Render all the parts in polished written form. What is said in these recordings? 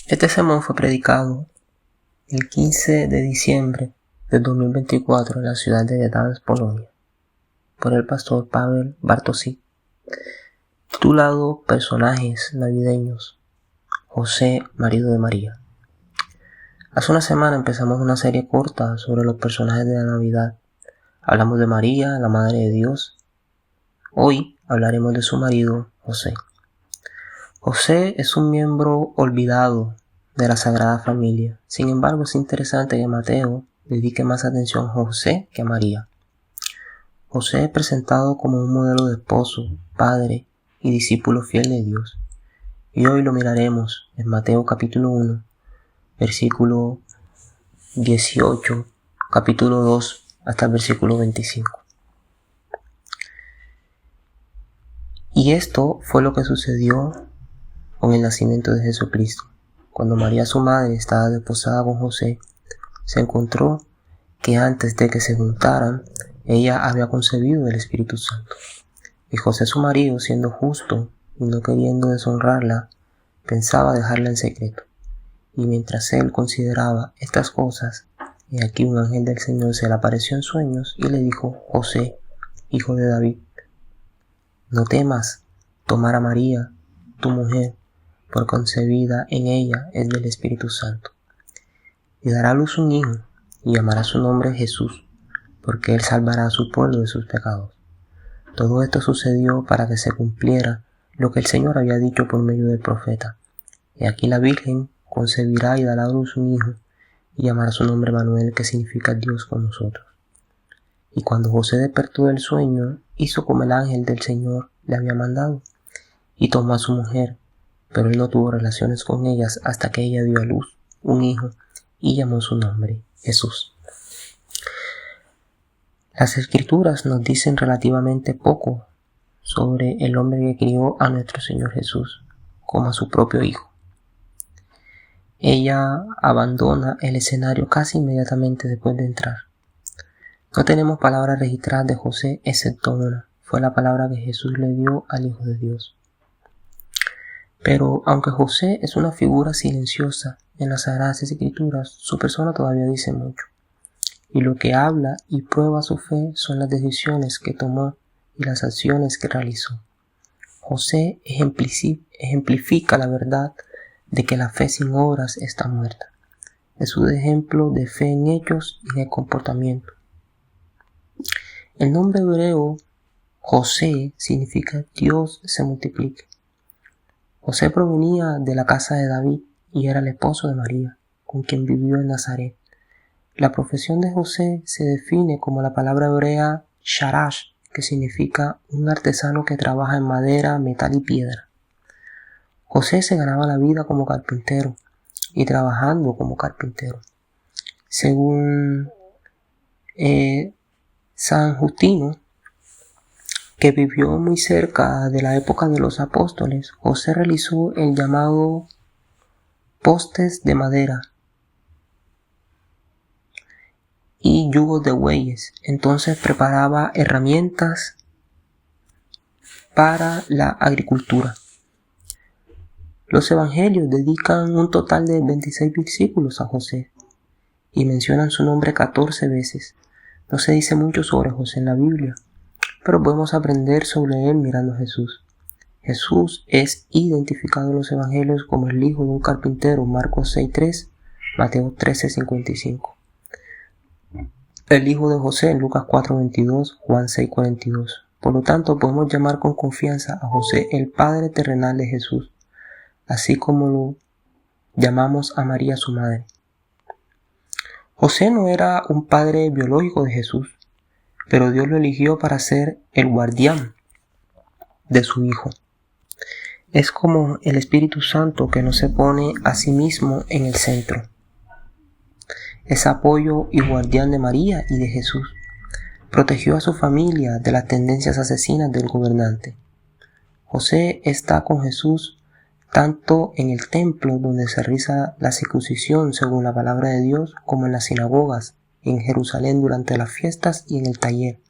Este sermón fue predicado el 15 de diciembre del 2024 en la ciudad de Gdańsk, Polonia, por el pastor Paweł Bartosik, titulado Personajes navideños. José, marido de María. Hace una semana empezamos una serie corta sobre los personajes de la Navidad. Hablamos de María, la Madre de Dios. Hoy hablaremos de su marido, José. José es un miembro olvidado de la Sagrada Familia. Sin embargo, es interesante que Mateo dedique más atención a José que a María. José es presentado como un modelo de esposo, padre y discípulo fiel de Dios. Y hoy lo miraremos en Mateo capítulo 1, versículo 18, capítulo 2, hasta el versículo 25. Y esto fue lo que sucedió con el nacimiento de Jesucristo. Cuando María, su madre, estaba desposada con José, se encontró que antes de que se juntaran, ella había concebido el Espíritu Santo. Y José, su marido, siendo justo y no queriendo deshonrarla, pensaba dejarla en secreto. Y mientras él consideraba estas cosas, he aquí un ángel del Señor se le apareció en sueños y le dijo: José, hijo de David, no temas tomar a María, tu mujer, por concebida en ella es del Espíritu Santo. Y dará a luz un hijo, y llamará su nombre Jesús, porque él salvará a su pueblo de sus pecados. Todo esto sucedió para que se cumpliera lo que el Señor había dicho por medio del profeta. Y aquí la Virgen concebirá y dará a luz un hijo, y llamará su nombre Manuel, que significa Dios con nosotros. Y cuando José despertó del sueño, hizo como el ángel del Señor le había mandado, y tomó a su mujer, pero él no tuvo relaciones con ellas hasta que ella dio a luz un hijo, y llamó su nombre Jesús. Las Escrituras nos dicen relativamente poco sobre el hombre que crió a nuestro Señor Jesús como a su propio hijo. Ella abandona el escenario casi inmediatamente después de entrar. No tenemos palabras registradas de José excepto una. Fue la palabra que Jesús le dio al Hijo de Dios. Pero aunque José es una figura silenciosa en las Sagradas Escrituras, su persona todavía dice mucho. Y lo que habla y prueba su fe son las decisiones que tomó y las acciones que realizó. José ejemplifica la verdad de que la fe sin obras está muerta. Es un ejemplo de fe en hechos y de comportamiento. El nombre hebreo José significa Dios se multiplique. José provenía de la casa de David y era el esposo de María, con quien vivió en Nazaret. La profesión de José se define como la palabra hebrea sharash, que significa un artesano que trabaja en madera, metal y piedra. José se ganaba la vida como carpintero y trabajando como carpintero. Según San Justino, que vivió muy cerca de la época de los apóstoles, José realizó el llamado postes de madera y yugos de bueyes. Entonces preparaba herramientas para la agricultura. Los evangelios dedican un total de 26 versículos a José y mencionan su nombre 14 veces. No se dice mucho sobre José en la Biblia, pero podemos aprender sobre él mirando a Jesús. Jesús es identificado en los evangelios como el hijo de un carpintero, Marcos 6:3, Mateo 13:55. El hijo de José en Lucas 4:22, Juan 6:42. Por lo tanto, podemos llamar con confianza a José el padre terrenal de Jesús, así como lo llamamos a María su madre. José no era un padre biológico de Jesús, pero Dios lo eligió para ser el guardián de su hijo. Es como el Espíritu Santo que no se pone a sí mismo en el centro. Es apoyo y guardián de María y de Jesús. Protegió a su familia de las tendencias asesinas del gobernante. José está con Jesús tanto en el templo donde se realiza la circuncisión según la palabra de Dios, como en las sinagogas, en Jerusalén durante las fiestas y en el taller,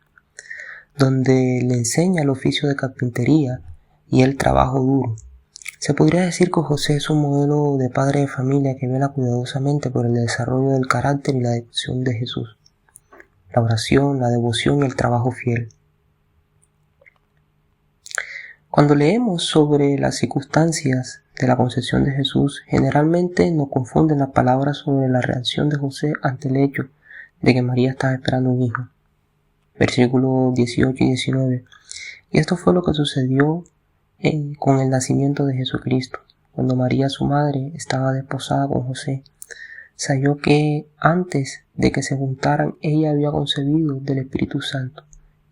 donde le enseña el oficio de carpintería y el trabajo duro. Se podría decir que José es un modelo de padre de familia que vela cuidadosamente por el desarrollo del carácter y la devoción de Jesús. La oración, la devoción y el trabajo fiel. Cuando leemos sobre las circunstancias de la concepción de Jesús, generalmente nos confunden las palabras sobre la reacción de José ante el hecho de que María estaba esperando un hijo. Versículos 18 y 19. Y esto fue lo que sucedió con el nacimiento de Jesucristo. Cuando María, su madre, estaba desposada con José, se halló que antes de que se juntaran, ella había concebido del Espíritu Santo.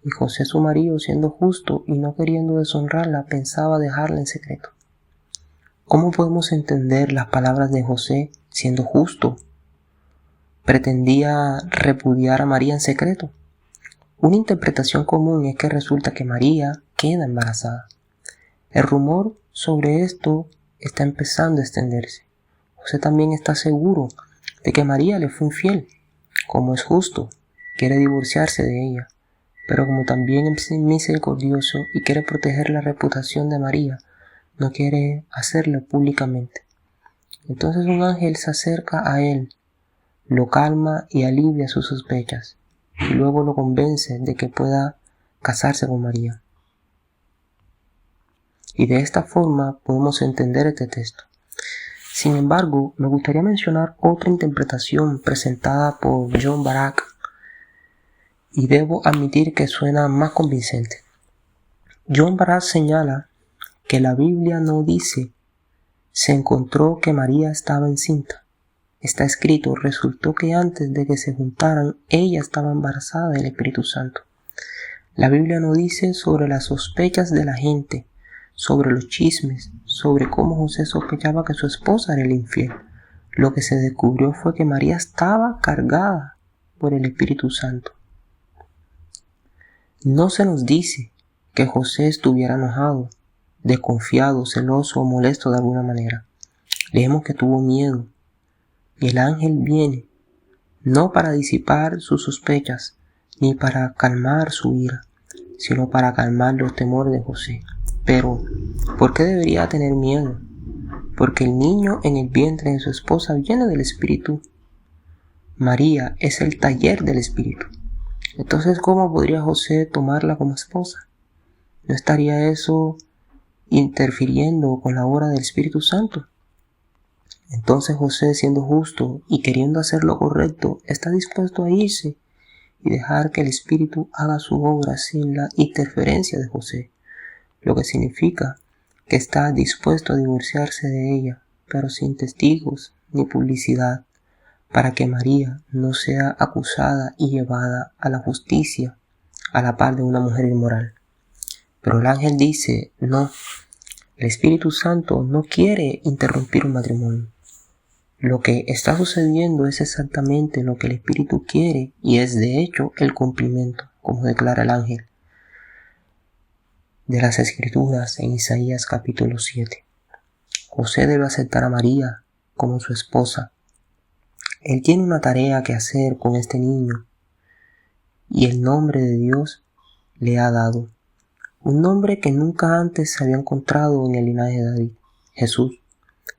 Y José, su marido, siendo justo y no queriendo deshonrarla, pensaba dejarla en secreto. ¿Cómo podemos entender las palabras de José siendo justo? ¿Pretendía repudiar a María en secreto? Una interpretación común es que resulta que María queda embarazada. El rumor sobre esto está empezando a extenderse. José también está seguro de que María le fue infiel. Como es justo, quiere divorciarse de ella, pero como también es misericordioso y quiere proteger la reputación de María, no quiere hacerlo públicamente. Entonces un ángel se acerca a él, lo calma y alivia sus sospechas, y luego lo convence de que pueda casarse con María. Y de esta forma podemos entender este texto. Sin embargo, me gustaría mencionar otra interpretación presentada por John Barak, y debo admitir que suena más convincente. John Barak señala que la Biblia no dice se encontró que María estaba encinta. Está escrito, resultó que antes de que se juntaran, ella estaba embarazada del Espíritu Santo. La Biblia no dice sobre las sospechas de la gente, sobre los chismes, sobre cómo José sospechaba que su esposa era el infiel. Lo que se descubrió fue que María estaba cargada por el Espíritu Santo. No se nos dice que José estuviera enojado, desconfiado, celoso o molesto de alguna manera. Leemos que tuvo miedo. Y el ángel viene, no para disipar sus sospechas, ni para calmar su ira, sino para calmar los temores de José. Pero, ¿por qué debería tener miedo? Porque el niño en el vientre de su esposa viene del Espíritu. María es el taller del Espíritu. Entonces, ¿cómo podría José tomarla como esposa? ¿No estaría eso interfiriendo con la obra del Espíritu Santo? Entonces José, siendo justo y queriendo hacer lo correcto, está dispuesto a irse y dejar que el Espíritu haga su obra sin la interferencia de José, lo que significa que está dispuesto a divorciarse de ella, pero sin testigos ni publicidad, para que María no sea acusada y llevada a la justicia a la par de una mujer inmoral. Pero el ángel dice, no, el Espíritu Santo no quiere interrumpir un matrimonio. Lo que está sucediendo es exactamente lo que el Espíritu quiere y es de hecho el cumplimiento, como declara el ángel de las Escrituras en Isaías capítulo 7. José debe aceptar a María como su esposa. Él tiene una tarea que hacer con este niño y el nombre de Dios le ha dado. Un nombre que nunca antes se había encontrado en el linaje de David, Jesús,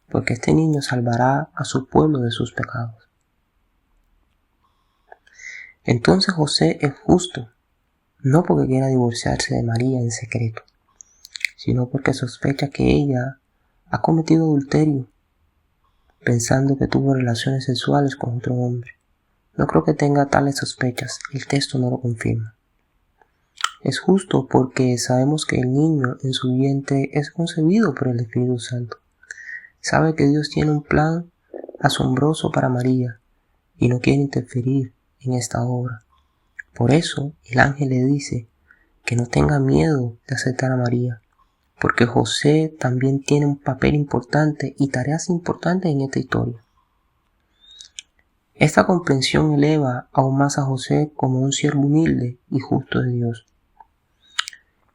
porque este niño salvará a su pueblo de sus pecados. Entonces José es justo, no porque quiera divorciarse de María en secreto, sino porque sospecha que ella ha cometido adulterio, pensando que tuvo relaciones sexuales con otro hombre. No creo que tenga tales sospechas, el texto no lo confirma. Es justo porque sabemos que el niño en su vientre es concebido por el Espíritu Santo. Sabe que Dios tiene un plan asombroso para María y no quiere interferir en esta obra. Por eso el ángel le dice que no tenga miedo de aceptar a María, porque José también tiene un papel importante y tareas importantes en esta historia. Esta comprensión eleva aún más a José como un siervo humilde y justo de Dios.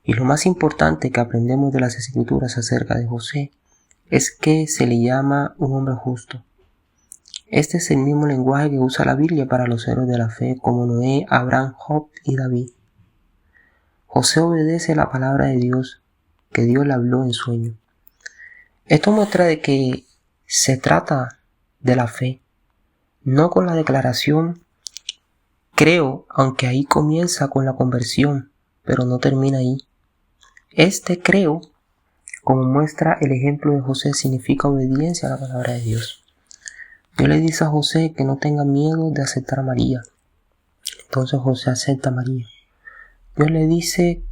Y lo más importante que aprendemos de las Escrituras acerca de José es que se le llama un hombre justo. Este es el mismo lenguaje que usa la Biblia para los héroes de la fe como Noé, Abraham, Job y David. José obedece la palabra de Dios que Dios le habló en sueño. Esto muestra de que se trata de la fe, no con la declaración creo, aunque ahí comienza con la conversión, pero no termina ahí. Este creo, como muestra el ejemplo de José, significa obediencia a la palabra de Dios. Dios le dice a José que no tenga miedo de aceptar a María. Entonces José acepta a María. Dios le dice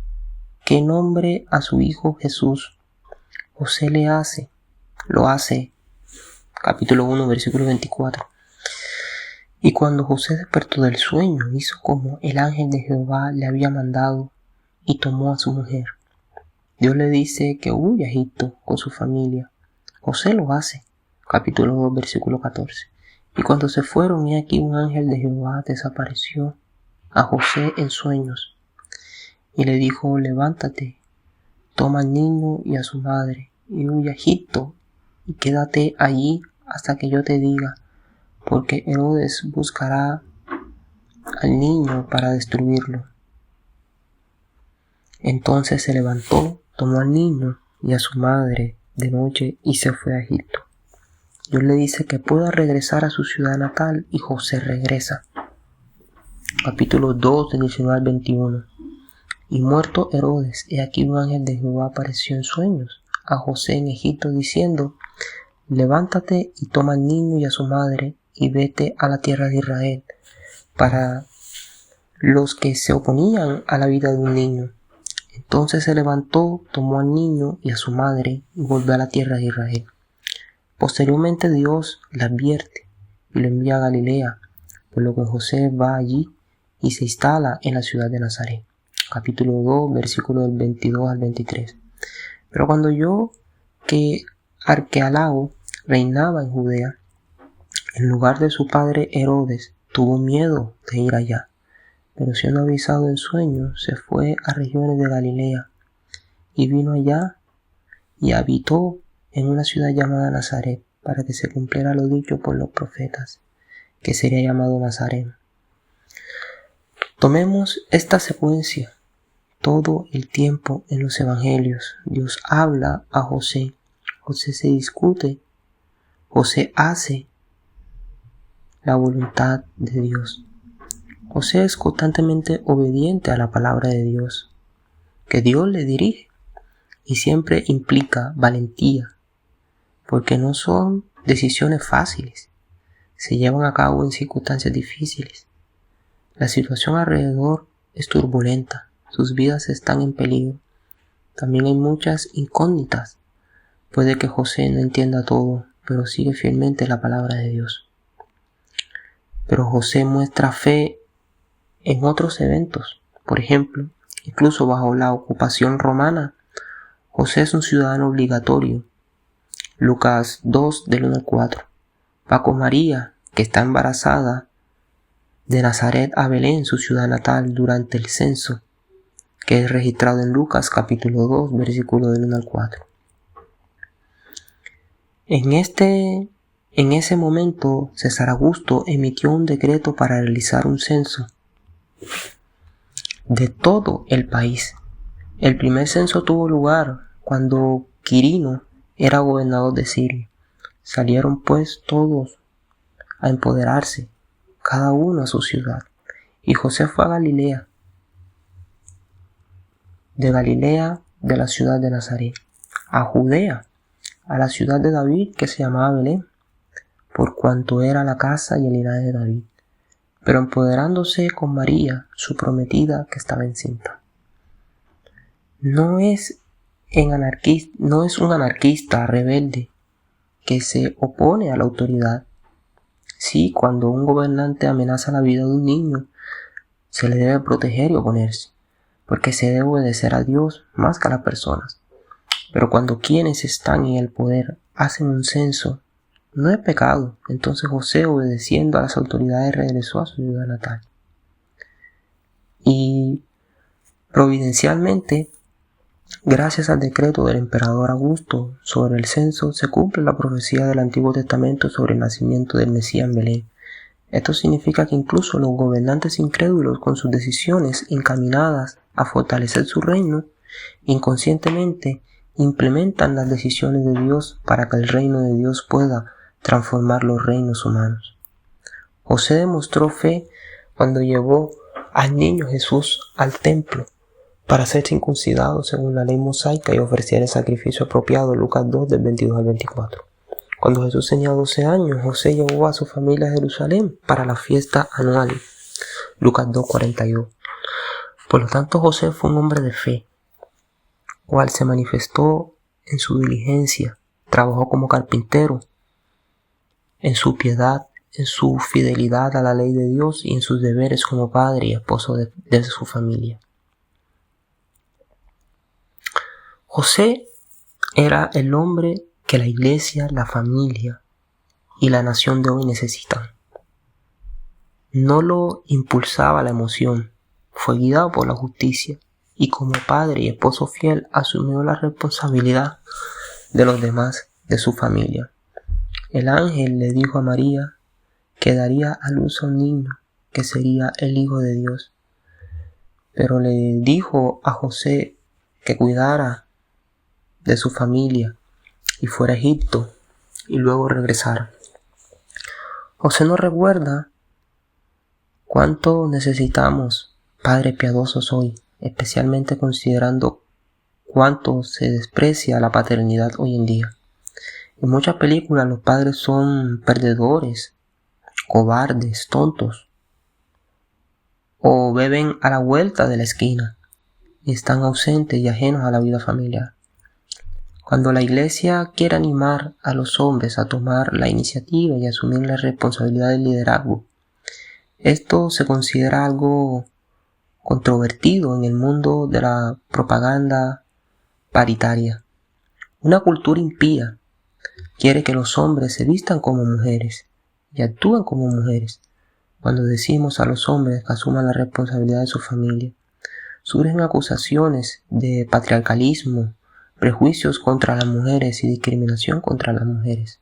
que nombre a su hijo Jesús. José lo hace. Capítulo 1, versículo 24. Y cuando José despertó del sueño, hizo como el ángel de Jehová le había mandado y tomó a su mujer. Dios le dice que huya a Egipto con su familia. José lo hace. Capítulo 2, versículo 14. Y cuando se fueron, he aquí un ángel de Jehová desapareció a José en sueños. Y le dijo, levántate, toma al niño y a su madre, y huye a Egipto, y quédate allí hasta que yo te diga, porque Herodes buscará al niño para destruirlo. Entonces se levantó, tomó al niño y a su madre de noche y se fue a Egipto. Dios le dice que pueda regresar a su ciudad natal y José regresa. Capítulo 2 del 19 al 21. Y muerto Herodes, he aquí un ángel de Jehová apareció en sueños a José en Egipto diciendo, levántate y toma al niño y a su madre y vete a la tierra de Israel, para los que se oponían a la vida de un niño. Entonces se levantó, tomó al niño y a su madre y volvió a la tierra de Israel. Posteriormente Dios le advierte y lo envía a Galilea, por lo que José va allí y se instala en la ciudad de Nazaret. Capítulo 2, versículos del 22 al 23. Pero cuando oyó que Arquelao reinaba en Judea, en lugar de su padre Herodes, tuvo miedo de ir allá. Pero siendo avisado en sueños, se fue a regiones de Galilea y vino allá y habitó en una ciudad llamada Nazaret, para que se cumpliera lo dicho por los profetas, que sería llamado Nazareno. Tomemos esta secuencia. Todo el tiempo en los evangelios, Dios habla a José. José se discute. José hace la voluntad de Dios. José es constantemente obediente a la palabra de Dios, que Dios le dirige, y siempre implica valentía, porque no son decisiones fáciles, se llevan a cabo en circunstancias difíciles. La situación alrededor es turbulenta, sus vidas están en peligro. También hay muchas incógnitas. Puede que José no entienda todo, pero sigue fielmente la palabra de Dios. Pero José muestra fe en otros eventos. Por ejemplo, incluso bajo la ocupación romana, José es un ciudadano obligatorio. Lucas 2 del 1 al 4. Va con María, que está embarazada, de Nazaret a Belén, su ciudad natal, durante el censo, que es registrado en Lucas capítulo 2, versículo del 1 al 4. En ese momento, César Augusto emitió un decreto para realizar un censo de todo el país. El primer censo tuvo lugar cuando Quirino era gobernador de Siria. Salieron pues todos a empoderarse, cada uno a su ciudad. Y José fue a Galilea, de la ciudad de Nazaret, a Judea, a la ciudad de David, que se llamaba Belén, por cuanto era la casa y el linaje de David, pero empoderándose con María, su prometida, que estaba encinta. No es un anarquista rebelde que se opone a la autoridad. Sí, cuando un gobernante amenaza la vida de un niño, se le debe proteger y oponerse, porque se debe obedecer a Dios más que a las personas. Pero cuando quienes están en el poder hacen un censo, no es pecado. Entonces José, obedeciendo a las autoridades, regresó a su ciudad natal. Y providencialmente, gracias al decreto del emperador Augusto sobre el censo, se cumple la profecía del Antiguo Testamento sobre el nacimiento del Mesías en Belén. Esto significa que incluso los gobernantes incrédulos, con sus decisiones encaminadas a fortalecer su reino, inconscientemente implementan las decisiones de Dios para que el reino de Dios pueda transformar los reinos humanos. José demostró fe cuando llevó al niño Jesús al templo para ser circuncidado según la ley mosaica y ofrecer el sacrificio apropiado, Lucas 2, del 22 al 24. Cuando Jesús tenía 12 años, José llevó a su familia a Jerusalén para la fiesta anual, Lucas 2, 42. Por lo tanto, José fue un hombre de fe, cual se manifestó en su diligencia, trabajó como carpintero, en su piedad, en su fidelidad a la ley de Dios y en sus deberes como padre y esposo de su familia. José era el hombre que la iglesia, la familia y la nación de hoy necesitan. No lo impulsaba la emoción, fue guiado por la justicia y como padre y esposo fiel asumió la responsabilidad de los demás de su familia. El ángel le dijo a María que daría a luz a un niño que sería el Hijo de Dios, pero le dijo a José que cuidara de su familia y fuera a Egipto y luego regresara. José nos recuerda cuánto necesitamos padres piadosos hoy, especialmente considerando cuánto se desprecia la paternidad hoy en día. En muchas películas los padres son perdedores, cobardes, tontos, o beben a la vuelta de la esquina y están ausentes y ajenos a la vida familiar. Cuando la iglesia quiere animar a los hombres a tomar la iniciativa y asumir la responsabilidad del liderazgo, esto se considera algo controvertido en el mundo de la propaganda paritaria. Una cultura impía quiere que los hombres se vistan como mujeres y actúen como mujeres. Cuando decimos a los hombres que asuman la responsabilidad de su familia, surgen acusaciones de patriarcalismo, prejuicios contra las mujeres y discriminación contra las mujeres.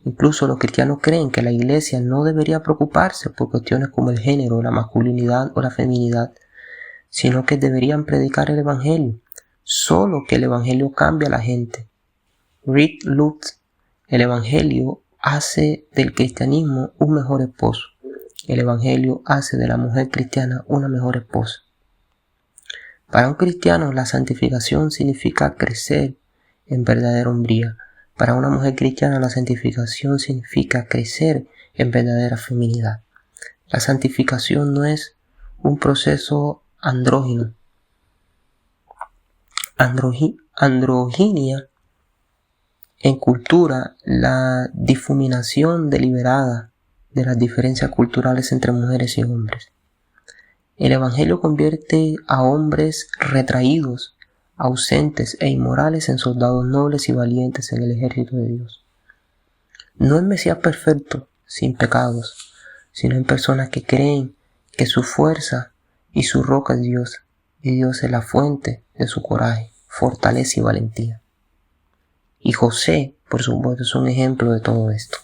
Incluso los cristianos creen que la iglesia no debería preocuparse por cuestiones como el género, la masculinidad o la feminidad, sino que deberían predicar el evangelio. Solo que el evangelio cambia a la gente. Reed Lutz, el evangelio hace del cristianismo un mejor esposo. El evangelio hace de la mujer cristiana una mejor esposa. Para un cristiano la santificación significa crecer en verdadera hombría. Para una mujer cristiana la santificación significa crecer en verdadera feminidad. La santificación no es un proceso andrógino. Androginia en cultura, la difuminación deliberada de las diferencias culturales entre mujeres y hombres. El evangelio convierte a hombres retraídos, ausentes e inmorales en soldados nobles y valientes en el ejército de Dios. No en Mesías perfecto, sin pecados, sino en personas que creen que su fuerza y su roca es Dios, y Dios es la fuente de su coraje, fortaleza y valentía. Y José, por supuesto, es un ejemplo de todo esto.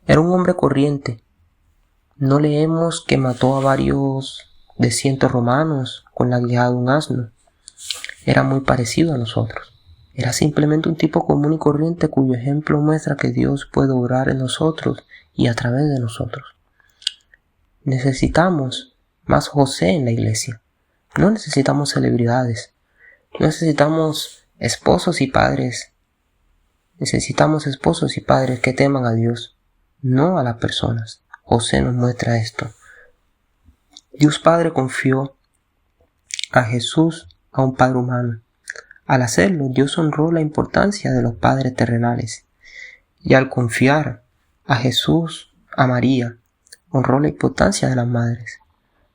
Era un hombre corriente. No leemos que mató a varios de cientos romanos con la quijada de un asno. Era muy parecido a nosotros. Era simplemente un tipo común y corriente cuyo ejemplo muestra que Dios puede obrar en nosotros y a través de nosotros. Necesitamos más José en la iglesia. No necesitamos celebridades. No necesitamos esposos y padres. Necesitamos esposos y padres que teman a Dios, no a las personas. José nos muestra esto. Dios Padre confió a Jesús a un padre humano. Al hacerlo, Dios honró la importancia de los padres terrenales. Y al confiar a Jesús a María, honró la importancia de las madres.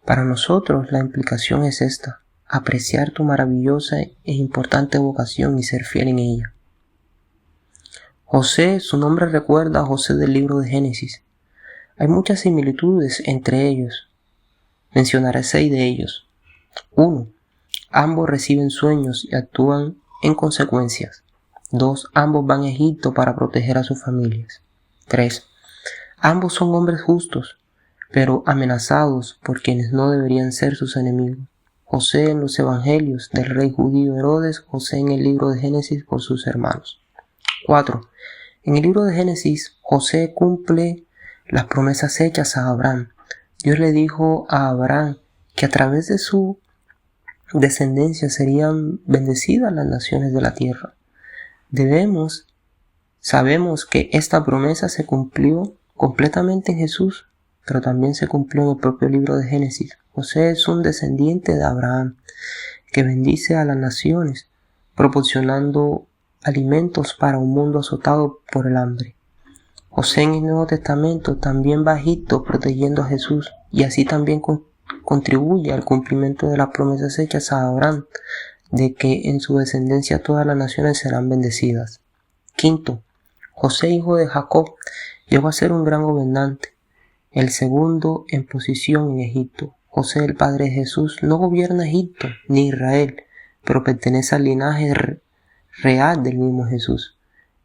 Para nosotros la implicación es esta: apreciar tu maravillosa e importante vocación y ser fiel en ella. José, su nombre recuerda a José del libro de Génesis. Hay muchas similitudes entre ellos. Mencionaré 6 de ellos. 1. Ambos reciben sueños y actúan en consecuencias. 2. Ambos van a Egipto para proteger a sus familias. 3. Ambos son hombres justos, pero amenazados por quienes no deberían ser sus enemigos. José en los evangelios del rey judío Herodes, José en el libro de Génesis por sus hermanos. 4. En el libro de Génesis, José cumple las promesas hechas a Abraham. Dios le dijo a Abraham que a través de su descendencia serían bendecidas las naciones de la tierra. Sabemos que esta promesa se cumplió completamente en Jesús, pero también se cumplió en el propio libro de Génesis. José es un descendiente de Abraham que bendice a las naciones, proporcionando alimentos para un mundo azotado por el hambre. José en el Nuevo Testamento también va a Egipto protegiendo a Jesús y así también contribuye al cumplimiento de las promesas hechas a Abraham de que en su descendencia todas las naciones serán bendecidas. 5. José, hijo de Jacob, llegó a ser un gran gobernante, el segundo en posición en Egipto. José, el padre de Jesús, no gobierna Egipto ni Israel, pero pertenece al linaje real del mismo Jesús.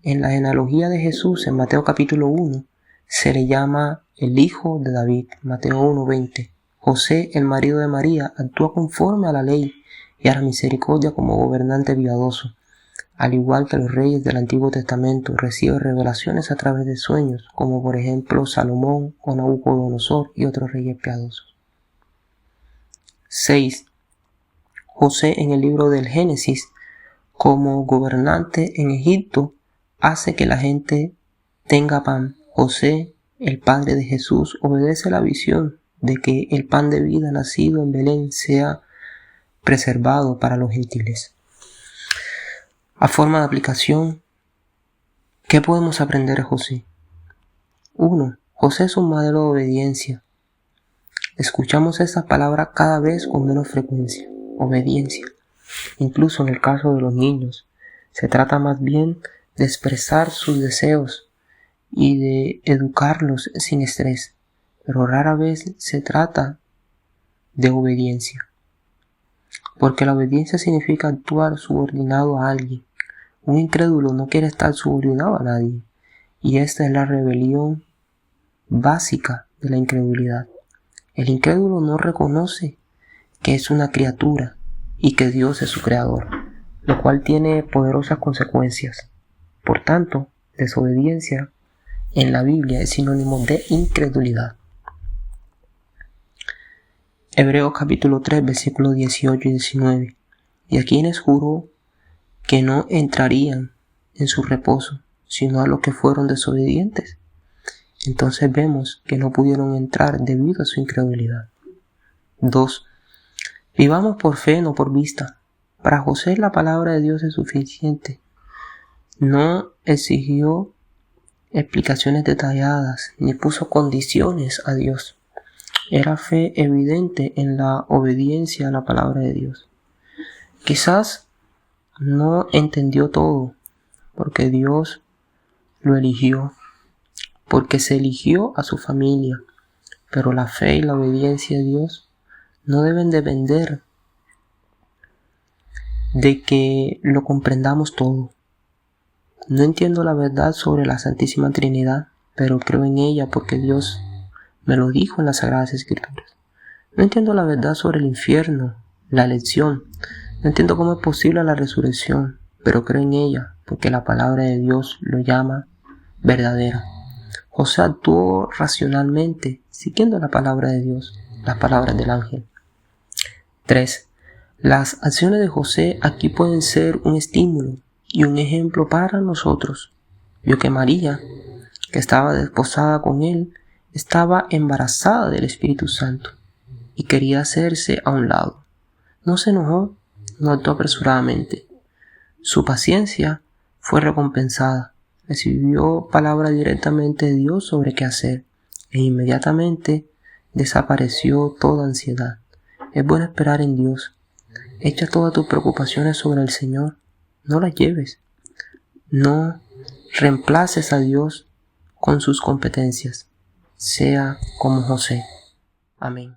En la genealogía de Jesús, en Mateo capítulo 1, se le llama el hijo de David, Mateo 1:20. José, el marido de María, actúa conforme a la ley y a la misericordia como gobernante piadoso. Al igual que los reyes del Antiguo Testamento, recibe revelaciones a través de sueños, como por ejemplo Salomón o Nabucodonosor y otros reyes piadosos. 6. José en el libro del Génesis, como gobernante en Egipto, hace que la gente tenga pan. José, el padre de Jesús, obedece la visión de que el pan de vida nacido en Belén sea preservado para los gentiles. A forma de aplicación, ¿qué podemos aprender de José? 1. José es un modelo de obediencia. Escuchamos esta palabra cada vez con menos frecuencia. Obediencia. Incluso en el caso de los niños, se trata más bien de expresar sus deseos y de educarlos sin estrés, pero rara vez se trata de obediencia, porque la obediencia significa actuar subordinado a alguien. Un incrédulo no quiere estar subordinado a nadie, y esta es la rebelión básica de la incredulidad. El incrédulo no reconoce que es una criatura y que Dios es su creador, lo cual tiene poderosas consecuencias. Por tanto, desobediencia en la Biblia es sinónimo de incredulidad. Hebreos capítulo 3, versículos 18 y 19. Y a quienes juró que no entrarían en su reposo, sino a los que fueron desobedientes. Entonces vemos que no pudieron entrar debido a su incredulidad. 2. Vivamos por fe, no por vista. Para José la palabra de Dios es suficiente. No exigió explicaciones detalladas ni puso condiciones a Dios. Era fe evidente en la obediencia a la palabra de Dios. Quizás no entendió todo, porque Dios lo eligió, porque se eligió a su familia, pero la fe y la obediencia a Dios no deben depender de que lo comprendamos todo. No entiendo la verdad sobre la Santísima Trinidad, pero creo en ella porque Dios me lo dijo en las Sagradas Escrituras. No entiendo la verdad sobre el infierno, la elección. No entiendo cómo es posible la resurrección, pero creo en ella porque la palabra de Dios lo llama verdadera. José actuó racionalmente, siguiendo la palabra de Dios, las palabras del ángel. 3. Las acciones de José aquí pueden ser un estímulo y un ejemplo para nosotros. Vio que María, que estaba desposada con él, estaba embarazada del Espíritu Santo y quería hacerse a un lado. No se enojó, no actuó apresuradamente. Su paciencia fue recompensada. Recibió palabra directamente de Dios sobre qué hacer e inmediatamente desapareció toda ansiedad. Es bueno esperar en Dios. Echa todas tus preocupaciones sobre el Señor. No las lleves. No reemplaces a Dios con sus competencias. Sea como José. Amén.